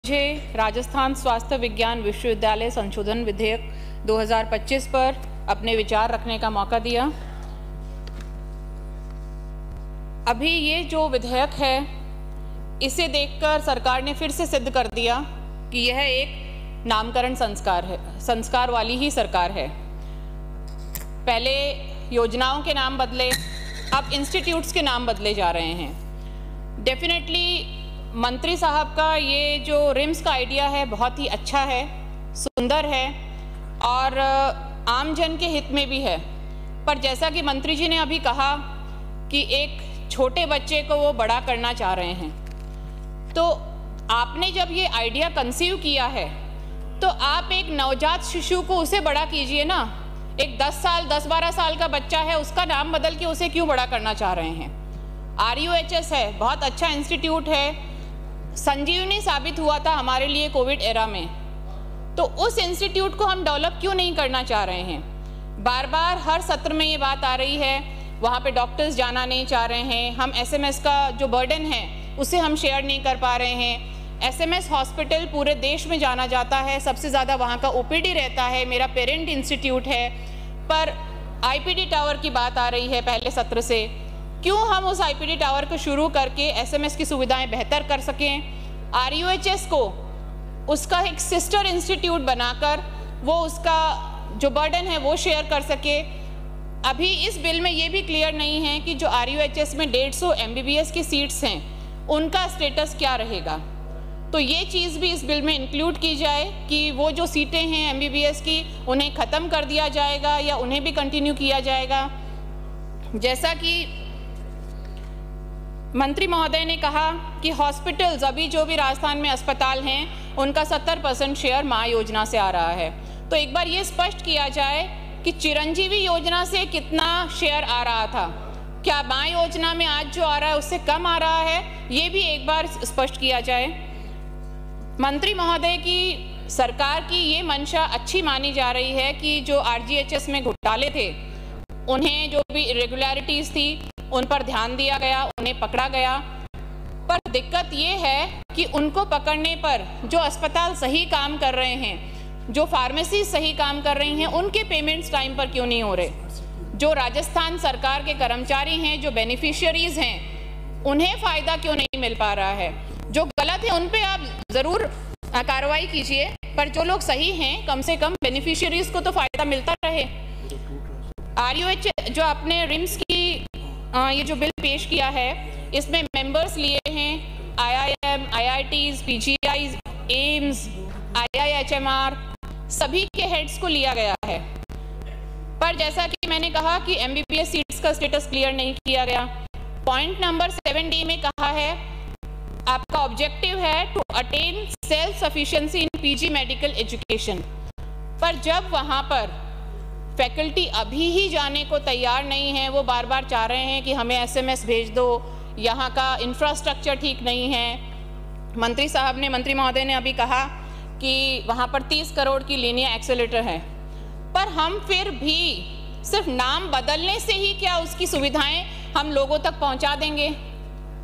मुझे राजस्थान स्वास्थ्य विज्ञान विश्वविद्यालय संशोधन विधेयक 2025 पर अपने विचार रखने का मौका दिया। अभी ये जो विधेयक है, इसे देखकर सरकार ने फिर से सिद्ध कर दिया कि यह एक नामकरण संस्कार वाली ही सरकार है। पहले योजनाओं के नाम बदले, अब इंस्टीट्यूट्स के नाम बदले जा रहे हैं। डेफिनेटली मंत्री साहब का ये जो रिम्स का आइडिया है बहुत ही अच्छा है, सुंदर है और आम जन के हित में भी है। पर जैसा कि मंत्री जी ने अभी कहा कि एक छोटे बच्चे को वो बड़ा करना चाह रहे हैं, तो आपने जब ये आइडिया कंसीव किया है तो आप एक नवजात शिशु को उसे बड़ा कीजिए ना। एक 10-12 साल का बच्चा है, उसका नाम बदल के उसे क्यों बड़ा करना चाह रहे हैं। RUHS है, बहुत अच्छा इंस्टीट्यूट है, संजीवनी साबित हुआ था हमारे लिए कोविड एरा में। तो उस इंस्टीट्यूट को हम डेवलप क्यों नहीं करना चाह रहे हैं। बार बार हर सत्र में ये बात आ रही है, वहाँ पे डॉक्टर्स जाना नहीं चाह रहे हैं। हम SMS का जो बर्डन है उसे हम शेयर नहीं कर पा रहे हैं। SMS हॉस्पिटल पूरे देश में जाना जाता है, सबसे ज़्यादा वहाँ का OPD रहता है, मेरा पेरेंट इंस्टीट्यूट है। पर IPD टावर की बात आ रही है पहले सत्र से, क्यों हम उस IPD टावर को शुरू करके SMS की सुविधाएं बेहतर कर सकें। RUHS को उसका एक सिस्टर इंस्टीट्यूट बनाकर वो उसका जो बर्डन है वो शेयर कर सके। अभी इस बिल में ये भी क्लियर नहीं है कि जो RUHS में 150 MBBS की सीट्स हैं उनका स्टेटस क्या रहेगा। तो ये चीज़ भी इस बिल में इंक्लूड की जाए कि वो जो सीटें हैं MBBS की उन्हें ख़त्म कर दिया जाएगा या उन्हें भी कंटिन्यू किया जाएगा। जैसा कि मंत्री महोदय ने कहा कि हॉस्पिटल्स, अभी जो भी राजस्थान में अस्पताल हैं उनका 70% शेयर माँ योजना से आ रहा है। तो एक बार ये स्पष्ट किया जाए कि चिरंजीवी योजना से कितना शेयर आ रहा था, क्या माँ योजना में आज जो आ रहा है उससे कम आ रहा है, ये भी एक बार स्पष्ट किया जाए। मंत्री महोदय की सरकार की ये मंशा अच्छी मानी जा रही है कि जो RGHS में घोटाले थे, उन्हें जो भी इरेगुलरिटीज़ थी उन पर ध्यान दिया गया, उन्हें पकड़ा गया। पर दिक्कत ये है कि उनको पकड़ने पर जो अस्पताल सही काम कर रहे हैं, जो फार्मेसी सही काम कर रही हैं, उनके पेमेंट्स टाइम पर क्यों नहीं हो रहे। जो राजस्थान सरकार के कर्मचारी हैं, जो बेनिफिशियरीज हैं, उन्हें फ़ायदा क्यों नहीं मिल पा रहा है। जो गलत है उन पे आप ज़रूर कार्रवाई कीजिए, पर जो लोग सही हैं कम से कम बेनिफिशियरीज को तो फ़ायदा मिलता रहे। RUHS जो आपने रिम्स की ये जो बिल पेश किया है, इसमें मेंबर्स लिए हैं IIM, IITs, PGIs, AIIMS, IIHMR, सभी के हेड्स को लिया गया है। पर जैसा कि मैंने कहा कि MBBS सीट्स का स्टेटस क्लियर नहीं किया गया। पॉइंट नंबर 7D में कहा है आपका ऑब्जेक्टिव है to attain self sufficiency in PG medical education. पर जब वहाँ पर फैकल्टी अभी ही जाने को तैयार नहीं है, वो बार बार चाह रहे हैं कि हमें SMS भेज दो, यहाँ का इंफ्रास्ट्रक्चर ठीक नहीं है। मंत्री महोदय ने अभी कहा कि वहाँ पर 30 करोड़ की लीनियर एक्सेलेरेटर है, पर हम फिर भी सिर्फ नाम बदलने से ही क्या उसकी सुविधाएं हम लोगों तक पहुँचा देंगे।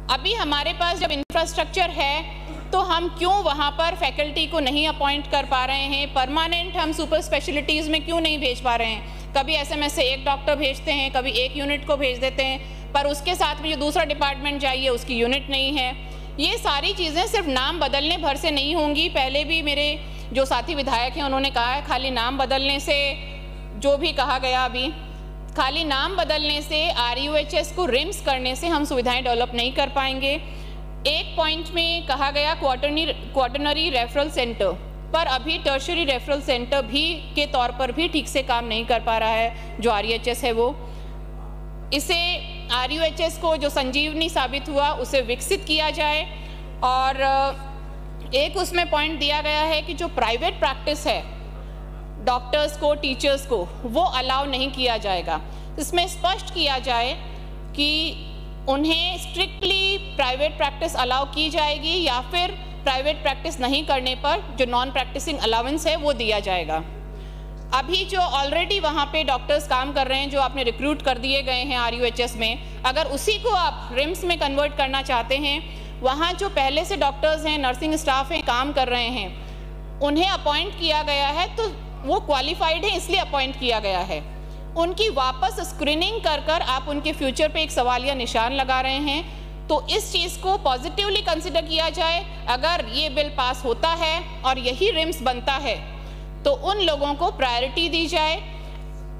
अभी हमारे पास जब इंफ्रास्ट्रक्चर है तो हम क्यों वहाँ पर फैकल्टी को नहीं अपॉइंट कर पा रहे हैं। परमानेंट हम सुपर स्पेशलिटीज़ में क्यों नहीं भेज पा रहे हैं। कभी SMS से एक डॉक्टर भेजते हैं, कभी एक यूनिट को भेज देते हैं, पर उसके साथ में जो दूसरा डिपार्टमेंट चाहिए उसकी यूनिट नहीं है। ये सारी चीज़ें सिर्फ नाम बदलने भर से नहीं होंगी। पहले भी मेरे जो साथी विधायक हैं उन्होंने कहा है खाली नाम बदलने से, जो भी कहा गया अभी, खाली नाम बदलने से, RUHS को रिम्स करने से हम सुविधाएँ डेवलप नहीं कर पाएंगे। एक पॉइंट में कहा गया क्वाटरनरी रेफरल सेंटर, पर अभी टर्शरी रेफरल सेंटर भी के तौर पर भी ठीक से काम नहीं कर पा रहा है जो RUHS है वो। इसे RUHS को जो संजीवनी साबित हुआ उसे विकसित किया जाए। और एक उसमें पॉइंट दिया गया है कि जो प्राइवेट प्रैक्टिस है डॉक्टर्स को, टीचर्स को, वो अलाउ नहीं किया जाएगा। इसमें स्पष्ट किया जाए कि उन्हें स्ट्रिक्टली प्राइवेट प्रैक्टिस अलाउ की जाएगी या फिर प्राइवेट प्रैक्टिस नहीं करने पर जो नॉन प्रैक्टिसिंग अलाउंस है वो दिया जाएगा। अभी जो ऑलरेडी वहाँ पे डॉक्टर्स काम कर रहे हैं, जो आपने रिक्रूट कर दिए गए हैं RUHS में, अगर उसी को आप रिम्स में कन्वर्ट करना चाहते हैं वहाँ जो पहले से डॉक्टर्स हैं, नर्सिंग स्टाफ हैं, काम कर रहे हैं, उन्हें अपॉइंट किया गया है तो वो क्वालिफाइड है इसलिए अपॉइंट किया गया है। उनकी वापस स्क्रीनिंग कर कर आप उनके फ्यूचर पे एक सवालिया निशान लगा रहे हैं। तो इस चीज़ को पॉजिटिवली कंसिडर किया जाए। अगर ये बिल पास होता है और यही रिम्स बनता है तो उन लोगों को प्रायोरिटी दी जाए।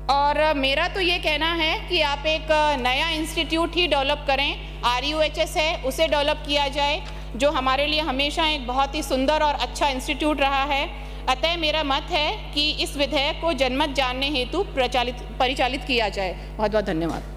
और मेरा तो ये कहना है कि आप एक नया इंस्टीट्यूट ही डेवलप करें, RUHS है उसे डेवलप किया जाए, जो हमारे लिए हमेशा एक बहुत ही सुंदर और अच्छा इंस्टीट्यूट रहा है। अतः मेरा मत है कि इस विधेयक को जनमत जानने हेतु परिचालित किया जाए। बहुत बहुत धन्यवाद।